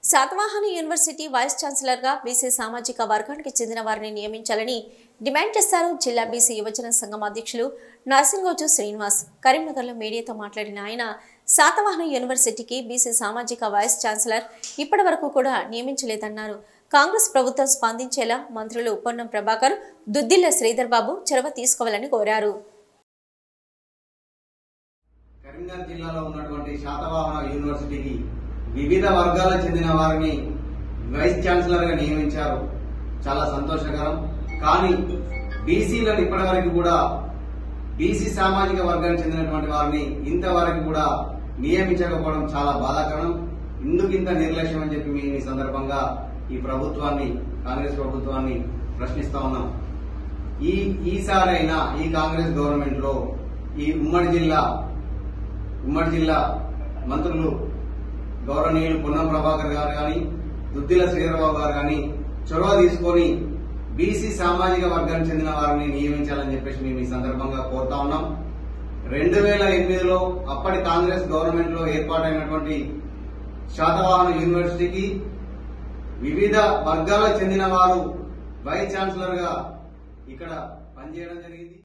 Satavahana university vice chancellor గా BC సామాజిక వర్గానికి చెందిన వారిని నియమించాలని డిమాండ్ చేశారు జిల్లా బీసీ యువజన సంఘం అధ్యక్షులు నర్సింగోజు శ్రీనివాస్. కరీంనగర్లో మీడియాతో మాట్లాడిన ఆయన శాతవాహన యూనివర్సిటీకి బీసీ సామాజిక వైస్ ఛాన్సలర్ ఇప్పటివరకు కూడా నియమించలేదన్నారు. కాంగ్రెస్ ప్రభుత్వం స్పందించేలా మంత్రులు పొన్నం ప్రభాకర్, దుద్దిల్ల శ్రీధర్ బాబు చొరవ తీసుకోవాలని కోరారు. కరీంనగర్ జిల్లాలో ఉన్నటువంటి శాతవాహన యూనివర్సిటీకి వివిధ వర్గాలకు చెందిన వారిని వైస్ ఛాన్సలర్ గా నియమించారు. చాలా సంతోషకరం. కానీ బీసీలను ఇప్పటివరకు కూడా బీసీ సామాజిక వర్గానికి చెందినటువంటి వారిని ఇంతవరకు కూడా నియమించకపోవడం చాలా బాధాకరం. ఇందుకింత నిర్లక్ష్యం అని చెప్పి మేము ఈ సందర్భంగా ఈ ప్రభుత్వాన్ని, కాంగ్రెస్ ప్రభుత్వాన్ని ప్రశ్నిస్తా ఉన్నాం. ఈసారైనా ఈ కాంగ్రెస్ గవర్నమెంట్ లో ఈ ఉమ్మడి జిల్లా మంత్రులు గౌరవనీయులు పొన్నం ప్రభాకర్ గారు కానీ, దుద్దిల శ్రీధరబాబు గారు కానీ చొరవ తీసుకొని బీసీ సామాజిక వర్గానికి చెందిన వారిని నియమించాలని చెప్పేసి మేము ఈ సందర్భంగా కోరుతా ఉన్నాం. 2008లో అప్పటి కాంగ్రెస్ గవర్నమెంట్ లో ఏర్పాటైనటువంటి శాతవాహన యూనివర్సిటీకి వివిధ వర్గాలకు చెందిన వారు వైస్ ఛాన్సలర్ గా ఇక్కడ పనిచేయడం జరిగింది.